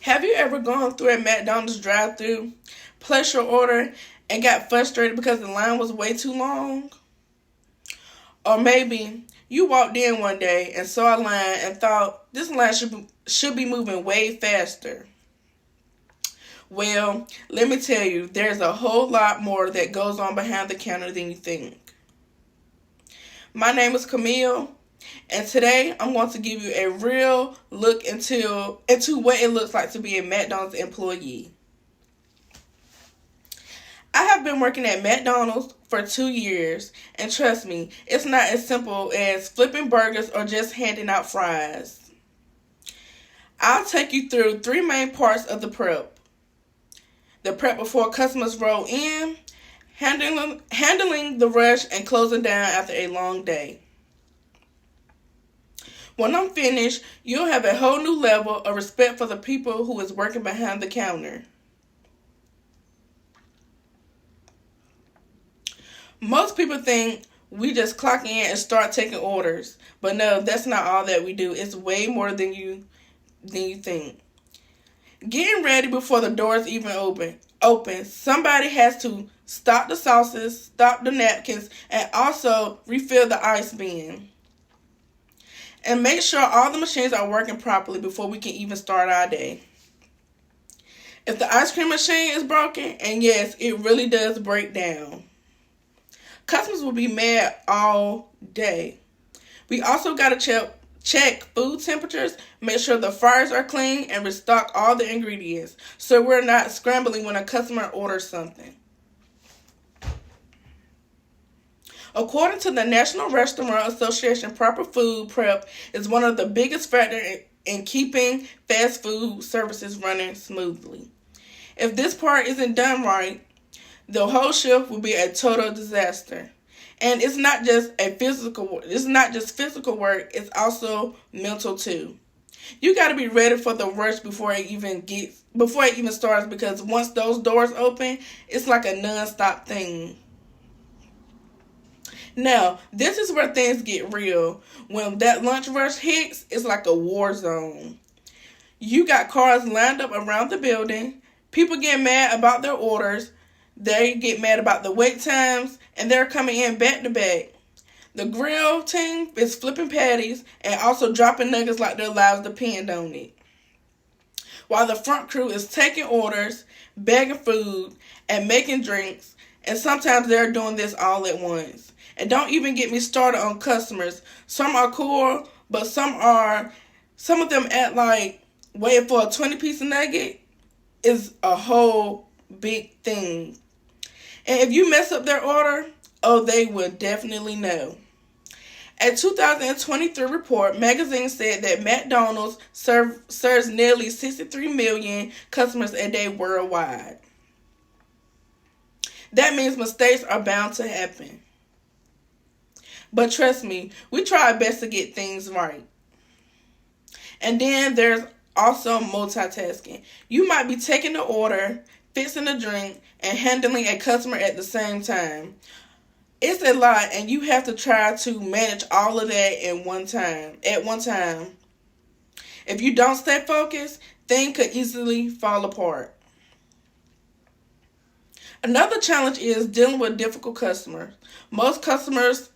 Have you ever gone through a McDonald's drive-thru, placed your order, and got frustrated because the line was way too long? Or maybe you walked in one day and saw a line and thought this line should be moving way faster. Well, let me tell you, there's a whole lot more that goes on behind the counter than you think. My name is Camille, and today I'm going to give you a real look into what it looks like to be a McDonald's employee. I have been working at McDonald's for 2 years, and trust me, it's not as simple as flipping burgers or just handing out fries. I'll take you through 3 main parts of the prep. The prep before customers roll in, handling the rush, and closing down after a long day. When I'm finished, you'll have a whole new level of respect for the people who is working behind the counter. Most people think we just clock in and start taking orders, but no, that's not all that we do. It's way more than you think. Getting ready before the doors even open. Somebody has to stock the sauces, stock the napkins, and also refill the ice bin. And make sure all the machines are working properly before we can even start our day. If the ice cream machine is broken, and yes, it really does break down, customers will be mad all day. We also got to check food temperatures, make sure the fryers are clean, and restock all the ingredients so we're not scrambling when a customer orders something. According to the National Restaurant Association, proper food prep is one of the biggest factors in keeping fast food services running smoothly. If this part isn't done right, the whole shift will be a total disaster. And it's not just physical work, it's also mental too. You got to be ready for the rush before it even starts, because once those doors open, it's like a non-stop thing. Now, this is where things get real. When that lunch rush hits, it's like a war zone. You got cars lined up around the building, people get mad about their orders, they get mad about the wait times, and they're coming in back to back. The grill team is flipping patties and also dropping nuggets like their lives depend on it. While the front crew is taking orders, bagging food, and making drinks, and sometimes they're doing this all at once. And don't even get me started on customers. Some are cool, but some of them act like waiting for a 20-piece nugget is a whole big thing. And if you mess up their order, oh, they will definitely know. A 2023 report magazine said that McDonald's serves nearly 63 million customers a day worldwide. That means mistakes are bound to happen. But trust me, we try our best to get things right. And then there's also multitasking. You might be taking the order, fixing the drink, and handling a customer at the same time. It's a lot, and you have to try to manage all of that at one time. If you don't stay focused, things could easily fall apart. Another challenge is dealing with difficult customers. Most customers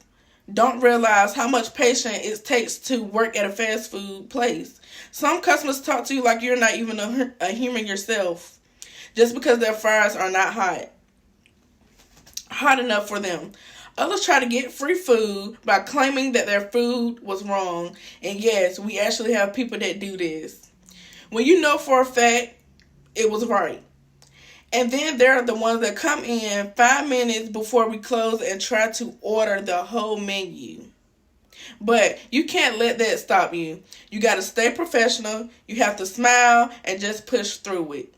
don't realize how much patience it takes to work at a fast food place. Some customers talk to you like you're not even a human yourself, just because their fries are not hot enough for them. Others try to get free food by claiming that their food was wrong. And yes, we actually have people that do this, when you know for a fact it was right. And then there are the ones that come in 5 minutes before we close and try to order the whole menu. But you can't let that stop you. You got to stay professional. You have to smile and just push through it.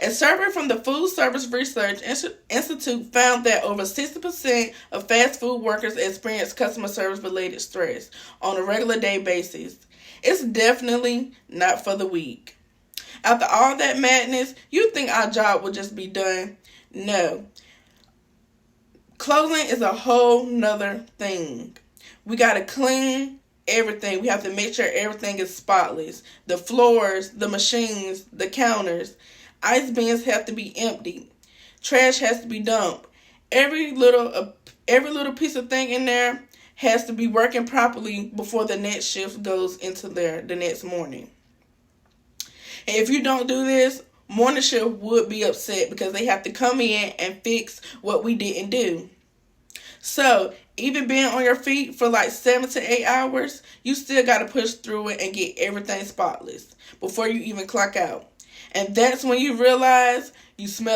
A survey from the Food Service Research Institute found that over 60% of fast food workers experience customer service related stress on a regular day basis. It's definitely not for the weak. After all that madness, you think our job would just be done? No. Closing is a whole nother thing. We got to clean everything. We have to make sure everything is spotless. The floors, the machines, the counters. Ice bins have to be emptied. Trash has to be dumped. Every little piece of thing in there has to be working properly before the next shift goes into there the next morning. And if you don't do this, morning shift would be upset because they have to come in and fix what we didn't do. So, even being on your feet for like 7 to 8 hours, you still got to push through it and get everything spotless before you even clock out. And that's when you realize you smell